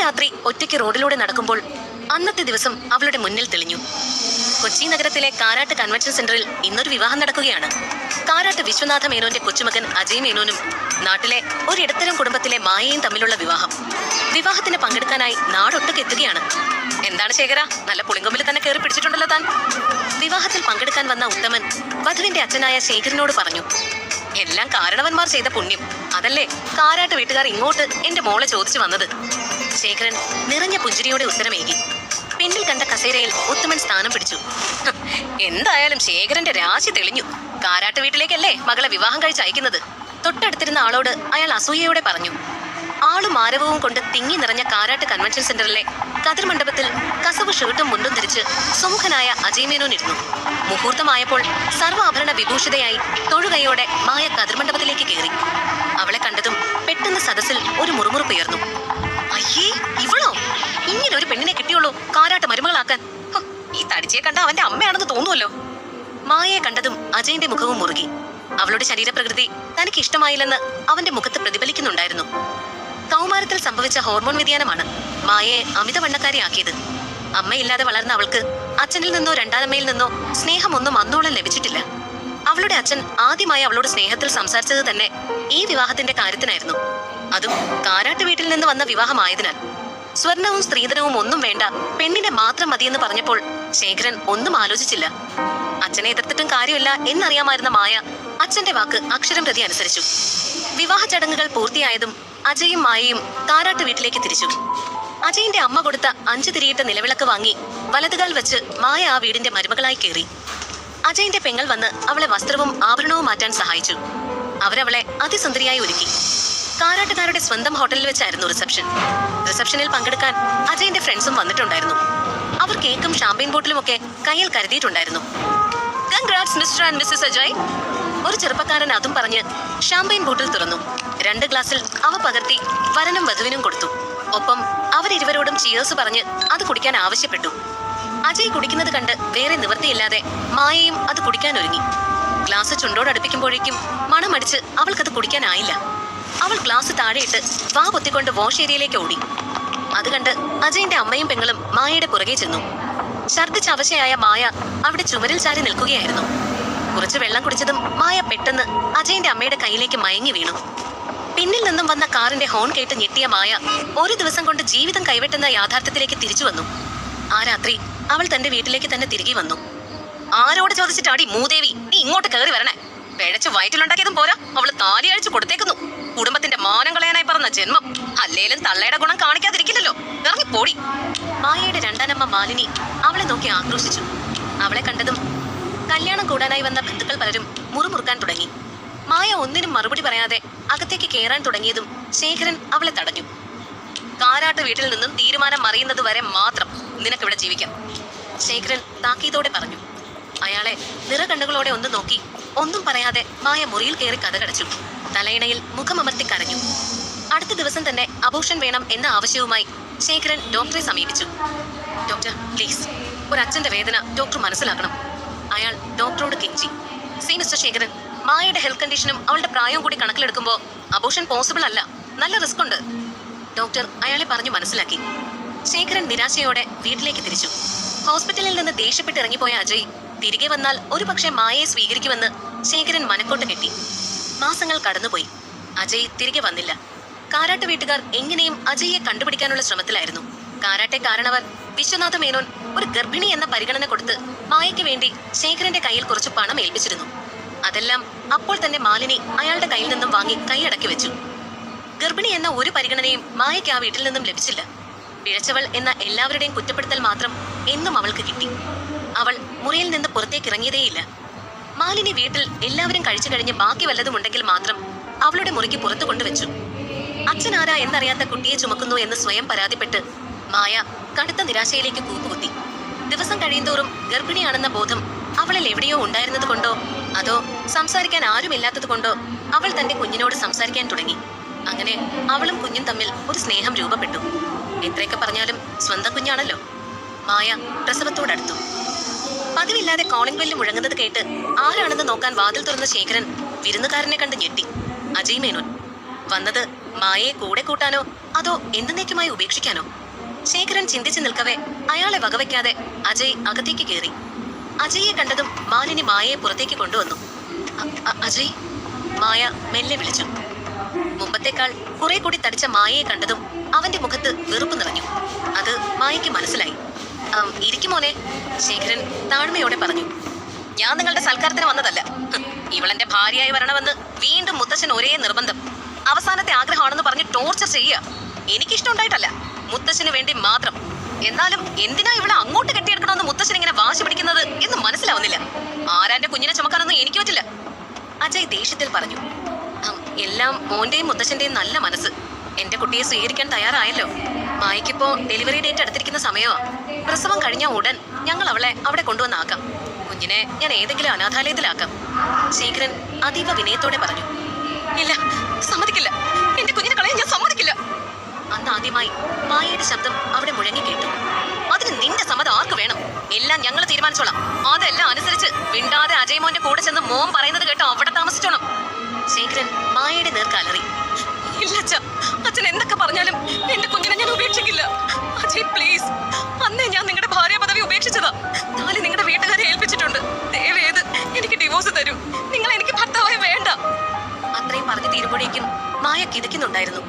രാത്രി ഒറ്റയ്ക്ക് റോഡിലൂടെ നടക്കുമ്പോൾ അന്നത്തെ ദിവസം അവളുടെ മുന്നിൽ തെളിഞ്ഞു. കൊച്ചി നഗരത്തിലെ കാരാട്ട് കൺവെൻഷൻ സെന്ററിൽ ഇന്നൊരു വിവാഹം നടക്കുകയാണ്. കാരാട്ട് വിശ്വനാഥ മേനോന്റെ കൊച്ചുമകൻ അജയ് മേനോനും നാട്ടിലെ ഒരിടത്തരം കുടുംബത്തിലെ മായയും തമ്മിലുള്ള വിവാഹം. വിവാഹത്തിന് പങ്കെടുക്കാനായി നാടൊട്ടൊക്കെ എത്തുകയാണ്. എന്താണ് ശേഖര, നല്ല പുളിങ്കൊമ്പിൽ തന്നെ കയറി പിടിച്ചിട്ടുണ്ടല്ലോ താൻ. വിവാഹത്തിൽ പങ്കെടുക്കാൻ വന്ന ഉത്തമൻ വധുവിന്റെ അച്ഛനായ ശേഖരനോട് പറഞ്ഞു, എല്ലാം കാരണവന്മാർ ചെയ്ത പുണ്യം, അതല്ലേ കാരാട്ട് വീട്ടുകാർ ഇങ്ങോട്ട് എന്റെ മോളെ ചോദിച്ചു വന്നത്. ശേഖരൻ നിറഞ്ഞ പുഞ്ചിരിയോടെ ഉത്തരമേകി. പിന്നിൽ കണ്ട കസേരയിൽ ഉത്തമൻ സ്ഥാനം പിടിച്ചു. എന്തായാലും ശേഖരന്റെ രാശി തെളിഞ്ഞു. കാരാട്ട് വീട്ടിലേക്കല്ലേ മകളെ വിവാഹം കഴിച്ച് അയക്കുന്നത്. തൊട്ടടുത്തിരുന്ന ആളോട് അയാൾ അസൂയയോടെ പറഞ്ഞു. ആളും ആരവവും കൊണ്ട് തിങ്ങി നിറഞ്ഞ കാരാട്ട് കൺവെൻഷൻ സെന്ററിലെ കതിർ മണ്ഡപത്തിൽ കസവ് ഷർട്ടും മുണ്ടും ധരിച്ച് സുമുഖനായ അജയ് മേനോൻ ഇരുന്നു. മുഹൂർത്തമായപ്പോൾ സർവ്വാഭരണ വിഭൂഷിതയായി തൊഴുകയോടെ മായ കതിർമണ്ഡപത്തിലേക്ക് കയറി. അവളെ കണ്ടതും പെട്ടെന്ന് സദസ്സിൽ ഒരു മുറുമുറുപ്പുയർന്നു. അയ്യേ, ഇവളോ? ഇങ്ങനെ ഒരു പെണ്ണിനെ കിട്ടിയുള്ളൂ കാരാട്ട് മരുമകളാക്കാൻ. ഈ തടിച്ചയെ കണ്ട അവന്റെ അമ്മയാണെന്ന് തോന്നുമല്ലോ. മായയെ കണ്ടതും അജയന്റെ മുഖവും മുറുകി. അവളുടെ ശരീരപ്രകൃതി തനിക്ക് ഇഷ്ടമായില്ലെന്ന് അവന്റെ മുഖത്ത് പ്രതിഫലിക്കുന്നുണ്ടായിരുന്നു. കൗമാരത്തിൽ സംഭവിച്ച ഹോർമോൺ വ്യതിയാനമാണ് മായയെ അമിതവണ്ണക്കാരിയാക്കിയത്. അമ്മയില്ലാതെ വളർന്ന അവൾക്ക് അച്ഛനിൽ നിന്നോ രണ്ടാനമ്മയിൽ നിന്നോ സ്നേഹമൊന്നും അന്നോളം ലഭിച്ചിട്ടില്ല. അവളുടെ അച്ഛൻ ആദ്യമായി അവളോട് സ്നേഹത്തിൽ സംസാരിച്ചത് തന്നെ ഈ വിവാഹത്തിന്റെ കാര്യത്തിനായിരുന്നു. അതും കാരാട്ട് വീട്ടിൽ നിന്ന് വന്ന വിവാഹമായതിനാൽ. സ്വർണവും സ്ത്രീധനവും ഒന്നും വേണ്ട, പെണ്ണിനെ മാത്രം മതിയെന്ന് പറഞ്ഞപ്പോൾ ശേഖരൻ ഒന്നും ആലോചിച്ചില്ല. അച്ഛനെ എതിർത്തിട്ടും കാര്യമില്ല എന്നറിയാമായിരുന്ന മായ അച്ഛന്റെ വാക്ക് അക്ഷരം പ്രതി അനുസരിച്ചു. വിവാഹ ചടങ്ങുകൾ പൂർത്തിയായതും അജയും മായയും കാരാട്ട് വീട്ടിലേക്ക് തിരിച്ചു. അജയിന്റെ അമ്മ കൊടുത്ത 5 തിരിയിട്ട നിലവിളക്ക് വാങ്ങി വലതുകാൽ വെച്ച് മായ ആ വീടിന്റെ മരുമകളായി കയറി. അജയിന്റെ പെങ്ങൾ വന്ന് അവളെ വസ്ത്രവും ആഭരണവും മാറ്റാൻ സഹായിച്ചു. അവരവളെ അതിസുന്ദരിയായി ഒരുക്കി. കാരാട്ടുകാരുടെ സ്വന്തം ഹോട്ടലിൽ വെച്ചായിരുന്നു റിസപ്ഷനിൽ പങ്കെടുക്കാൻ അജയിന്റെ ഫ്രണ്ട്സും വന്നിട്ടുണ്ടായിരുന്നു. അവർ കേക്കും ഷാമ്പയിൻ ബോട്ടിലും ഒക്കെ കയ്യിൽ കരുതിയിട്ടുണ്ടായിരുന്നു. Congrats mister and missus Ajay, ഒരു ചെറുപ്പക്കാരൻ അതും പറഞ്ഞ് ഷാമ്പയിൻ ബോട്ടിൽ തുറന്നു. 2 ഗ്ലാസ്സിൽ അവ പകർത്തി വരനും വധുവിനും കൊടുത്തു. ഒപ്പം അവരിരുവരോടും ചിയേഴ്സ് പറഞ്ഞ് അത് കുടിക്കാൻ ആവശ്യപ്പെട്ടു. അജയ് കുടിക്കുന്നത് കണ്ട് വേറെ നിവൃത്തിയില്ലാതെ മായയും അത് കുടിക്കാൻ ഒരുങ്ങി. ഗ്ലാസ് ചുണ്ടോടടുപ്പിക്കുമ്പോഴേക്കും മണമടിച്ച് അവൾക്കത് കുടിക്കാനായില്ല. അവൾ ഗ്ലാസ് താഴെയിട്ട് വാ പൊത്തിക്കൊണ്ട് വാഷ് ഏരിയയിലേക്ക് ഓടി. അത് കണ്ട് അജയിന്റെ അമ്മയും പെങ്ങളും മായയുടെ പുറകെ ചെന്നു. ഛർദ്ദിച്ച അവശയായ മായ അവിടെ ചുമരിൽ ചാരി നിൽക്കുകയായിരുന്നു. കുറച്ച് വെള്ളം കുടിച്ചതും മായ പെട്ടെന്ന് അജയിന്റെ അമ്മയുടെ കയ്യിലേക്ക് മയങ്ങി വീണു. പിന്നിൽ നിന്നും വന്ന കാറിന്റെ ഹോൺ കേട്ട് ഞെട്ടിയ മായ ഒരു ദിവസം കൊണ്ട് ജീവിതം കൈവെട്ടുന്ന യാഥാർത്ഥ്യത്തിലേക്ക് തിരിച്ചു വന്നു. ആ രാത്രി അവൾ തന്റെ വീട്ടിലേക്ക് തന്നെ തിരികെ വന്നു. ആരോട് ചോദിച്ചിട്ടാടി മൂദേവി നീ ഇങ്ങോട്ട് കയറി വരണേ? പിഴച്ച് വയറ്റിലുണ്ടാക്കിയതും പോരാ, അവള് താലി അഴിച്ചു കൊടുത്തേക്കുന്നു. കുടുംബത്തിന്റെ മാനം കളയാനായി പറഞ്ഞ ജന്മം. അല്ലേലും തള്ളയുടെ ഗുണം കാണിക്കാതിരിക്കില്ലല്ലോ, ഇറങ്ങിപ്പോടി. മായയുടെ രണ്ടാനമ്മ മാലിനി അവളെ നോക്കി ആക്രോശിച്ചു. അവളെ കണ്ടതും കല്യാണം കൂടാനായി വന്ന ബന്ധുക്കൾ പലരും മുറുമുറുക്കാൻ തുടങ്ങി. മായ ഒന്നിനും മറുപടി പറയാതെ അകത്തേക്ക് കയറാൻ തുടങ്ങിയതും ശേഖരൻ അവളെ തടഞ്ഞു. കാരാട്ട് വീട്ടിൽ നിന്നും തീരുമാനം അറിയുന്നത് വരെ മാത്രം നിനക്കിവിടെ ജീവിക്കാം, ശേഖരൻ താക്കീതോടെ പറഞ്ഞു. അയാളെ നിറകണ്ണുകളോടെ ഒന്ന് നോക്കി ഒന്നും പറയാതെ മായ മുറിയിൽ കയറി കഥകടച്ചു. തലയിണയിൽ മുഖമമർത്തി കരഞ്ഞു. അടുത്ത ദിവസം തന്നെ അബോർഷൻ വേണം എന്ന ആവശ്യവുമായി ശേഖരൻ ഡോക്ടറെ സമീപിച്ചു. ഡോക്ടർ പ്ലീസ്, ഒരച്ഛന്റെ വേദന ഡോക്ടർ മനസ്സിലാക്കണം, അയാൾ ഡോക്ടറോട് കെഞ്ചി. സി മിസ്റ്റർ ശേഖരൻ, മായയുടെ ഹെൽത്ത് കണ്ടീഷനും അവളുടെ പ്രായവും കൂടി കണക്കിലെടുക്കുമ്പോൾ അബോർഷൻ പോസിബിൾ അല്ല, നല്ല റിസ്ക് ഉണ്ട്. ഡോക്ടർ അയാളെ പറഞ്ഞു മനസ്സിലാക്കി. ശേഖരൻ നിരാശയോടെ വീട്ടിലേക്ക് തിരിച്ചു. ഹോസ്പിറ്റലിൽ നിന്ന് ദേഷ്യപ്പെട്ട് ഇറങ്ങിപ്പോയ അജയ് തിരികെ വന്നാൽ ഒരുപക്ഷെ മായയെ സ്വീകരിക്കുമെന്ന് ശേഖരൻ മനക്കോട്ട് കെട്ടി. മാസങ്ങൾ കടന്നുപോയി. അജയ് തിരികെ വന്നില്ല. കാരാട്ട് വീട്ടുകാർ എങ്ങനെയും അജയ്യെ കണ്ടുപിടിക്കാനുള്ള ശ്രമത്തിലായിരുന്നു. കാരാട്ടെ കാരണവർ വിശ്വനാഥ മേനോൻ ഒരു ഗർഭിണി എന്ന പരിഗണന കൊടുത്ത് മായയ്ക്ക് വേണ്ടി ശേഖരന്റെ കയ്യിൽ കുറച്ച് പണം ഏൽപ്പിച്ചിരുന്നു. അതെല്ലാം അപ്പോൾ തന്നെ മാലിനി അയാളുടെ കയ്യിൽ നിന്നും വാങ്ങി കൈയടക്കി വെച്ചു. ഗർഭിണി എന്ന ഒരു പരിഗണനയും മായയ്ക്ക് ആ വീട്ടിൽ നിന്നും ലഭിച്ചില്ല. പിഴച്ചവൾ എന്ന എല്ലാവരുടെയും കുറ്റപ്പെടുത്തൽ മാത്രം എന്നും അവൾക്ക് കിട്ടി. അവൾ മുറിയിൽ നിന്ന് പുറത്തേക്ക് ഇറങ്ങിയതേയില്ല. മാലിനി വീട്ടിൽ എല്ലാവരും കഴിച്ചു കഴിഞ്ഞ് ബാക്കി വല്ലതും ഉണ്ടെങ്കിൽ മാത്രം അവളുടെ മുറിക്ക് പുറത്തു കൊണ്ടുവച്ചു. അച്ഛനാരാ എന്നറിയാത്ത കുട്ടിയെ ചുമക്കുന്നു എന്ന് സ്വയം പരാതിപ്പെട്ട് മായ കടുത്ത നിരാശയിലേക്ക് കൂപ്പുകുത്തി. ദിവസം കഴിയുന്തോറും ഗർഭിണിയാണെന്ന ബോധം അവളിൽ എവിടെയോ ഉണ്ടായിരുന്നത് കൊണ്ടോ അതോ സംസാരിക്കാൻ ആരുമില്ലാത്തത് കൊണ്ടോ അവൾ തന്റെ കുഞ്ഞിനോട് സംസാരിക്കാൻ തുടങ്ങി. അങ്ങനെ അവളും കുഞ്ഞും തമ്മിൽ ഒരു സ്നേഹം രൂപപ്പെട്ടു. എത്രയൊക്കെ പറഞ്ഞാലും സ്വന്തം കുഞ്ഞാണല്ലോ. മായ പ്രസവത്തോടടുത്തു. പതിവില്ലാതെ കോളിംഗ് ബെല്ല് മുഴങ്ങുന്നത് കേട്ട് ആരാണെന്ന് നോക്കാൻ വാതിൽ തുറന്ന ശേഖരൻ വിരുന്നുകാരനെ കണ്ട് ഞെട്ടി. അജയ് മേനോൻ. വന്നത് മായയെ കൂടെ കൂട്ടാനോ അതോ എന്നേക്കുമായി ഉപേക്ഷിക്കാനോ? ശേഖരൻ ചിന്തിച്ചു നിൽക്കവേ അയാളെ വകവയ്ക്കാതെ അജയ് അകത്തേക്ക് കയറി. അജയെ കണ്ടതും മാലിനി മായയെ പുറത്തേക്ക് കൊണ്ടുവന്നു. അജയ്, മായ മെല്ലെ വിളിച്ചു. മുമ്പത്തേക്കാൾ കുറെ കൂടി തടിച്ച മായയെ കണ്ടതും അവന്റെ മുഖത്ത് വെറുപ്പ് നിറഞ്ഞു. അത് മായയ്ക്ക് മനസ്സിലായി. ഇരിക്കുമോനെ, ശേഖരൻ താഴ്മയോടെ പറഞ്ഞു. ഞാൻ നിങ്ങളുടെ സൽക്കാരത്തിന് വന്നതല്ല. ഇവളെന്റെ ഭാര്യയായി വരണമെന്ന് വീണ്ടും മുത്തശ്ശൻ ഒരേ നിർബന്ധം. അവസാനത്തെ ആഗ്രഹമാണെന്ന് പറഞ്ഞ് ടോർച്ചർ ചെയ്യുക. എനിക്കിഷ്ടമുണ്ടായിട്ടല്ല, മുത്തശ്ശന് വേണ്ടി മാത്രം. എന്നാലും എന്തിനാ ഇവളെ അങ്ങോട്ട് കെട്ടിയെടുക്കണമെന്ന് മുത്തശ്ശൻ ഇങ്ങനെ വാശി പിടിക്കുന്നത് എന്ന് മനസ്സിലാവുന്നില്ല. ആരാന്റെ കുഞ്ഞിനെ ചുമക്കാനൊന്നും എനിക്ക് പറ്റില്ല, അജയ് ദേഷ്യത്തിൽ പറഞ്ഞു. എല്ലാം മോന്റെയും മുത്തശ്ശന്റെയും നല്ല മനസ്സ്. എന്റെ കുട്ടിയെ സ്വീകരിക്കാൻ തയ്യാറായല്ലോ. മായക്കിപ്പോ ഡെലിവറി ഡേറ്റ് അടുത്തിരിക്കുന്ന സമയമാ. പ്രസവം കഴിഞ്ഞ ഉടൻ ഞങ്ങൾ അവളെ അവിടെ കൊണ്ടുവന്നാക്കാം. കുഞ്ഞിനെ ഞാൻ ഏതെങ്കിലും അനാഥാലയത്തിലാക്കാം, ശേഖരൻ അതീവ വിനയത്തോടെ പറഞ്ഞു. ഇല്ല, സമ്മതിക്കില്ല. എന്റെ കുഞ്ഞിനെ കളയാൻ ഞാൻ സമ്മതിക്കില്ല. അന്ന് ആദ്യമായി മായയുടെ ശബ്ദം അവിടെ മുഴങ്ങി കേട്ടു. അതിന് നിന്റെ സമ്മതം ആർക്ക് വേണം? എല്ലാം ഞങ്ങൾ തീരുമാനിച്ചോളാം. അതെല്ലാം അനുസരിച്ച് മിണ്ടാതെ അജയ് മോന്റെ കൂടെ ചെന്ന് മോൻ പറയുന്നത് കേട്ടോ അവിടെ താമസിച്ചോണം. ശേഖരൻ മായയുടെ നേർക്കാലറി. ഇല്ല അച്ഛ, അച്ഛൻ എന്തൊക്കെ പറഞ്ഞാലും എന്റെ കുഞ്ഞിനെ ഞാൻ ഉപേക്ഷിക്കില്ല. അജയ് പ്ലീസ്, അന്നേ ഞാൻ നിങ്ങളുടെ ഭാര്യ പദവി ഉപേക്ഷിച്ചതാ. നാളെ നിങ്ങളുടെ വീട്ടുകാരെ ഏൽപ്പിച്ചിട്ടുണ്ട്. ദയവേത് എനിക്ക് ഡിവോഴ്സ് തരൂ. നിങ്ങൾ എനിക്ക് ഭർത്താവായി വേണ്ട. അത്രയും പറഞ്ഞു തീരുമ്പോഴേക്കും മായ കിതയ്ക്കുന്നുണ്ടായിരുന്നു.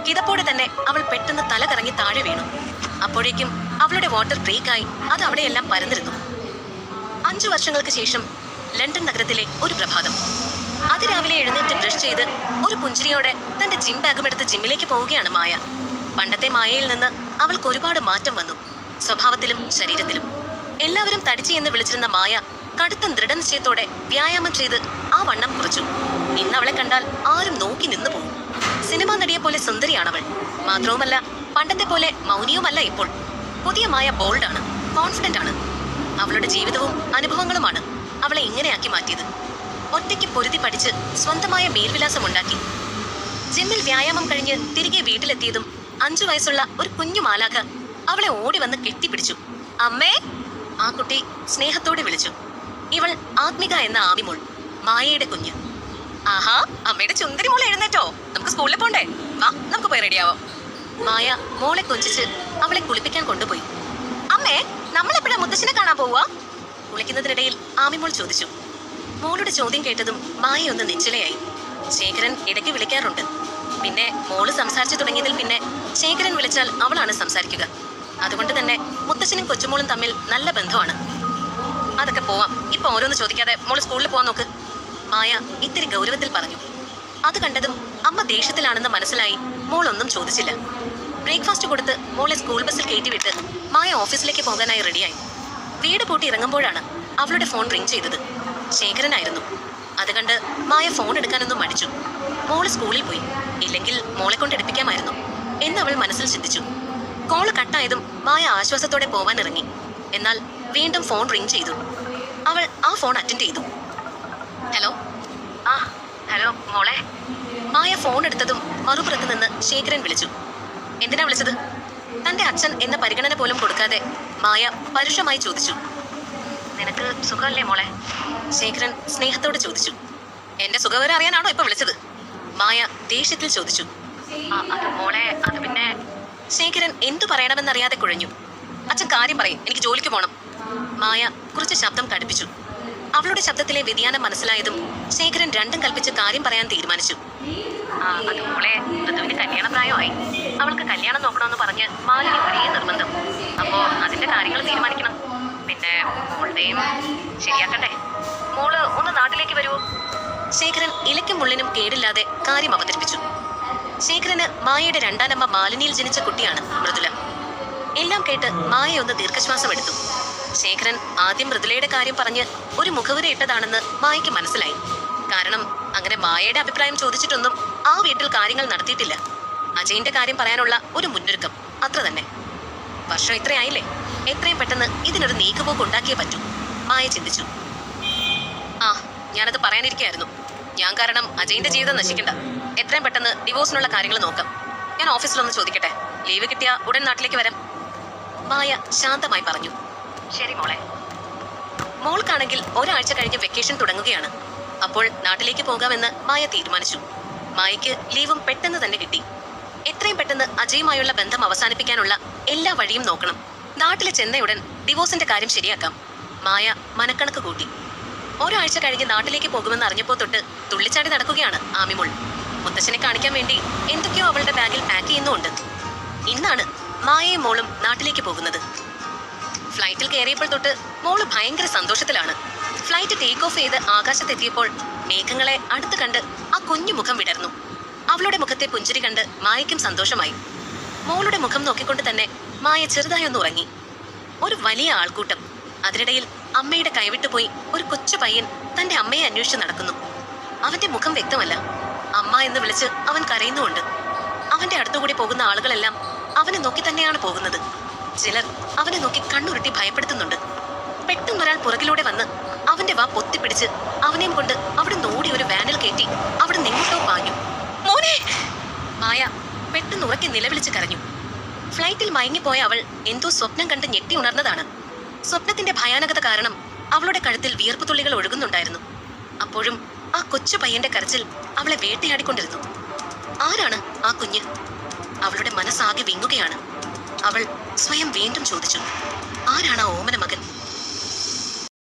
കിതപ്പോടെ തന്നെ അവൾ പെട്ടെന്ന് തല കറങ്ങി താഴെ വീണു. അപ്പോഴേക്കും അവളുടെ വാട്ടർ ബ്രേക്കായി അത് അവിടെയെല്ലാം പരന്നിരുന്നു. 5 വർഷങ്ങൾക്ക് ശേഷം ലണ്ടൻ നഗരത്തിലെ ഒരു പ്രഭാതം. അതിരാവിലെ എഴുന്നേറ്റ് ബ്രഷ് ചെയ്ത് ഒരു പുഞ്ചിരിയോടെ തന്റെ ജിം ബാഗും എടുത്ത് ജിമ്മിലേക്ക് പോവുകയാണ് മായ. പണ്ടത്തെ മായയിൽ നിന്ന് അവൾക്ക് ഒരുപാട് മാറ്റം വന്നു, സ്വഭാവത്തിലും ശരീരത്തിലും. എല്ലാവരും തടിച്ചു എന്ന് വിളിച്ചിരുന്ന മായ കടുത്ത ദൃഢനിശ്ചയത്തോടെ വ്യായാമം ചെയ്ത് ആ വണ്ണം കുറച്ചു. ഇന്ന് അവളെ കണ്ടാൽ ആരും നോക്കി നിന്നു പോകും. സിനിമാ നടിയെ പോലെ സുന്ദരിയാണവൾ. മാത്രവുമല്ല, പണ്ടത്തെ പോലെ മൗനിയുമല്ല ഇപ്പോൾ. പുതിയ മായ ബോൾഡാണ്, കോൺഫിഡന്റ് ആണ്. അവളുടെ ജീവിതവും അനുഭവങ്ങളുമാണ് അവളെ ഇങ്ങനെയാക്കി മാറ്റിയത്. ഒറ്റയ്ക്ക് പൊരുതി പഠിച്ച് സ്വന്തമായ മേൽവിലാസമുണ്ടാക്കി. ജിമ്മിൽ വ്യായാമം കഴിഞ്ഞ് തിരികെ വീട്ടിലെത്തിയതും 5 വയസ്സുള്ള ഒരു കുഞ്ഞു മാലാഖ അവളെ ഓടി വന്ന് കെട്ടിപ്പിടിച്ചു. അമ്മേ, ആ കുട്ടി സ്നേഹത്തോടെ വിളിച്ചു. ഇവൾ ആത്മിക എന്ന ആമിമോൾ, മായയുടെ കുഞ്ഞ്. ആഹാ, അമ്മയുടെ ചുന്ദരി മോളെ എഴുന്നേറ്റോ? നമുക്ക് സ്കൂളിൽ പോണ്ടേ? വാ, നമുക്ക് പോയി റെഡിയാവാം. മായ മോളെ കൊഞ്ചിച്ച് അവളെ കുളിപ്പിക്കാൻ കൊണ്ടുപോയി. അമ്മേ, നമ്മളെപ്പോഴാ മുത്തശ്ശനെ കാണാൻ പോവാ? കുളിക്കുന്നതിനിടയിൽ ആമിമോൾ ചോദിച്ചു. മോളുടെ ചോദ്യം കേട്ടതും മായ ഒന്ന് നിശ്ചലയായി. ശേഖരൻ ഇടയ്ക്ക് വിളിക്കാറുണ്ട്. പിന്നെ മോള് സംസാരിച്ചു തുടങ്ങിയതിൽ പിന്നെ ശേഖരൻ വിളിച്ചാൽ അവളാണ് സംസാരിക്കുക. അതുകൊണ്ട് തന്നെ മുത്തശ്ശനും കൊച്ചുമോളും തമ്മിൽ നല്ല ബന്ധമാണ്. അതൊക്കെ പോവാം, ഇപ്പൊ ഓരോന്ന് ചോദിക്കാതെ മോള് സ്കൂളിൽ പോവാൻ നോക്ക്, മായ ഇത്തിരി ഗൗരവത്തിൽ പറഞ്ഞു. അത് കണ്ടതും അമ്മ ദേഷ്യത്തിലാണെന്ന് മനസ്സിലായി മോൾ ഒന്നും ചോദിച്ചില്ല. ബ്രേക്ക്ഫാസ്റ്റ് കൊടുത്ത് മോളെ സ്കൂൾ ബസ്സിൽ കയറ്റിവിട്ട് മായ ഓഫീസിലേക്ക് പോകാനായി റെഡിയായി. വീട് പൂട്ടി ഇറങ്ങുമ്പോഴാണ് അവളുടെ ഫോൺ റിങ് ചെയ്തത്. ശേഖരനായിരുന്നു. അത് കണ്ട് മായ ഫോൺ എടുക്കാനൊന്നും മടിച്ചു. മോള് സ്കൂളിൽ പോയി, ഇല്ലെങ്കിൽ മോളെ കൊണ്ട് എടുപ്പിക്കാമായിരുന്നു എന്നവൾ മനസ്സിൽ ചിന്തിച്ചു. കോള് കട്ടായതും മായ ആശ്വാസത്തോടെ പോവാൻ ഇറങ്ങി. എന്നാൽ വീണ്ടും ഫോൺ റിങ് ചെയ്തു. അവൾ ആ ഫോൺ അറ്റൻഡ് ചെയ്തു. ഹലോ. ആ ഹലോ മോളെ. മായ ഫോൺ എടുത്തതും മറുപുറത്ത് നിന്ന് ശേഖരൻ വിളിച്ചു. എന്തിനാ വിളിച്ചത്? തന്റെ അച്ഛൻ എന്ന പരിഗണന പോലും കൊടുക്കാതെ മായ പരുഷമായി ചോദിച്ചു. നിനക്ക് സുഖമല്ലേ മോളെ? ശേഖരൻ സ്നേഹത്തോടെ ചോദിച്ചു. എന്റെ സുഖവിവരം അറിയാനാണോ ഇപ്പൊ വിളിച്ചത്? മായ ദേഷ്യത്തിൽ ചോദിച്ചു. അത് മോളെ, അത് പിന്നെ. ശേഖരൻ എന്തു പറയണമെന്നറിയാതെ കുഴഞ്ഞു. അച്ഛൻ കാര്യം പറയും, എനിക്ക് ജോലിക്ക് പോണം. മായ കുറച്ച് ശബ്ദം കടുപ്പിച്ചു. അവളുടെ ശബ്ദത്തിലെ വ്യതിയാനം മനസ്സിലായതും ശേഖരൻ രണ്ടും കൽപ്പിച്ച് കാര്യം പറയാൻ തീരുമാനിച്ചു. അത് മോളെ, ഋതുവിന് കല്യാണ പ്രായമായി. അവൾക്ക് കല്യാണം നോക്കണമെന്ന് പറഞ്ഞ് മാലിനി ഒരേ നിർബന്ധം. അപ്പോ അതിന്റെ കാര്യങ്ങൾ തീരുമാനിക്കണം. പിന്നെ മോളുടെയും ശരിയാക്കണ്ടേ. മോള് ഒന്ന് നാട്ടിലേക്ക് വരുമോ? ശേഖരൻ ഇലയ്ക്കും മുള്ളിനും കേടില്ലാതെ കാര്യം അവതരിപ്പിച്ചു. ശേഖരന് മായയുടെ രണ്ടാനമ്മ മാലിനിയിൽ ജനിച്ച കുട്ടിയാണ് മൃദുല. എല്ലാം കേട്ട് മായ ഒന്ന് ദീർഘശ്വാസം എടുത്തു. ശേഖരൻ ആദ്യം മൃദുലയുടെ കാര്യം പറഞ്ഞ് ഒരു മുഖവുര ഇട്ടതാണെന്ന് മായയ്ക്ക് മനസ്സിലായി. കാരണം അങ്ങനെ മായയുടെ അഭിപ്രായം ചോദിച്ചിട്ടൊന്നും ആ വീട്ടിൽ കാര്യങ്ങൾ നടത്തിയിട്ടില്ല. അജയിന്റെ കാര്യം പറയാനുള്ള ഒരു മുന്നൊരുക്കം, അത്ര തന്നെ. വർഷം ഇത്രയായില്ലേ, എത്രയും പെട്ടെന്ന് ഇതിനൊരു നീക്കുപോക്ക് ഉണ്ടാക്കിയേ പറ്റൂ, മായ ചിന്തിച്ചു. ആ, ഞാനത് പറയാനിരിക്കായിരുന്നു. ഞാൻ കാരണം അജയിന്റെ ജീവിതം നശിക്കണ്ട. എത്രയും പെട്ടെന്ന് ഡിവോഴ്സിനുള്ള കാര്യങ്ങൾ നോക്കാം. ഞാൻ ഓഫീസിലൊന്ന് ചോദിക്കട്ടെ. ലീവ് കിട്ടിയാ ഉടൻ നാട്ടിലേക്ക് വരാം, മായ ശാന്തമായി പറഞ്ഞു. ശരി മോളെ. മോൾക്കാണെങ്കിൽ ഒരാഴ്ച കഴിഞ്ഞ് വെക്കേഷൻ തുടങ്ങുകയാണ്. അപ്പോൾ നാട്ടിലേക്ക് പോകാമെന്ന് മായ തീരുമാനിച്ചു. മായയ്ക്ക് ലീവും പെട്ടെന്ന് തന്നെ കിട്ടി. എത്രയും പെട്ടെന്ന് അജയുമായുള്ള ബന്ധം അവസാനിപ്പിക്കാനുള്ള എല്ലാ വഴിയും നോക്കണം. നാട്ടിൽ ചെന്നയുടൻ ഡിവോഴ്സിന്റെ കാര്യം ശരിയാക്കാം. മായ മനക്കണക്ക് കൂട്ടി. ഒരാഴ്ച കഴിഞ്ഞ് നാട്ടിലേക്ക് പോകുമെന്ന് അറിഞ്ഞപ്പോൾ തൊട്ട് തുള്ളിച്ചാടി നടക്കുകയാണ് ആമിമോൾ. മുത്തശ്ശനെ കാണിക്കാൻ വേണ്ടി എന്തൊക്കെയോ അവളുടെ ബാഗിൽ പാക്ക് ചെയ്യുന്നുണ്ട്. ഇന്നാണ് മായയും മോളും നാട്ടിലേക്ക് പോകുന്നത്. ഫ്ലൈറ്റിൽ കയറിയപ്പോൾ തൊട്ട് മോള് ഭയങ്കര സന്തോഷത്തിലാണ്. ഫ്ലൈറ്റ് ടേക്ക് ഓഫ് ചെയ്ത് ആകാശത്തെത്തിയപ്പോൾ മേഘങ്ങളെ അടുത്ത് കണ്ട് ആ കുഞ്ഞു മുഖം വിടർന്നു. അവളുടെ മുഖത്തെ പുഞ്ചിരി കണ്ട് മായയ്ക്കും സന്തോഷമായി. മോളുടെ മുഖം നോക്കിക്കൊണ്ട് തന്നെ മായ ചെറുതായി ഒന്ന് ഉറങ്ങി. ഒരു വലിയ ആൾക്കൂട്ടം. അതിനിടയിൽ അമ്മയുടെ കൈവിട്ടുപോയി ഒരു കൊച്ചു പയ്യൻ തന്റെ അമ്മയെ അന്വേഷിച്ച് നടക്കുന്നു. അവന്റെ മുഖം വ്യക്തമല്ല. അമ്മ എന്ന് വിളിച്ച് അവൻ കരയുന്നുമുണ്ട്. അവന്റെ അടുത്തുകൂടി പോകുന്ന ആളുകളെല്ലാം അവനെ നോക്കി തന്നെയാണ് പോകുന്നത്. ചിലർ അവനെ നോക്കി കണ്ണുരുട്ടി ഭയപ്പെടുത്തുന്നുണ്ട്. പെട്ടെന്നൊരാൾ പുറകിലൂടെ വന്ന് അവന്റെ വാ പൊത്തിപ്പിടിച്ച് അവനെയും കൊണ്ട് അവിടെ നോടി ഒരു വാനിൽ കയറ്റി അവിടെ നിങ്ങോട്ടോ പാഞ്ഞു. മോനെ! മായ പെട്ടെന്ന് ഉറക്കി നിലവിളിച്ച് കരഞ്ഞു. ഫ്ലൈറ്റിൽ മയങ്ങിപ്പോയ അവൾ എന്തോ സ്വപ്നം കണ്ട് ഞെട്ടി ഉണർന്നതാണ്. സ്വപ്നത്തിന്റെ ഭയാനകത കാരണം അവളുടെ കഴുത്തിൽ വിയർപ്പ് തുള്ളികൾ ഒഴുകുന്നുണ്ടായിരുന്നു. അപ്പോഴും ആ കൊച്ചു പയ്യന്റെ കരച്ചിൽ അവളെ വേട്ടയാടിക്കൊണ്ടിരുന്നു. ആരാണ് ആ കുഞ്ഞ്? അവളുടെ മനസ്സാകെ വിങ്ങുകയാണ്. അവൾ സ്വയം വീണ്ടും ചോദിച്ചു, ആരാണ് ആ ഓമന മകൻ?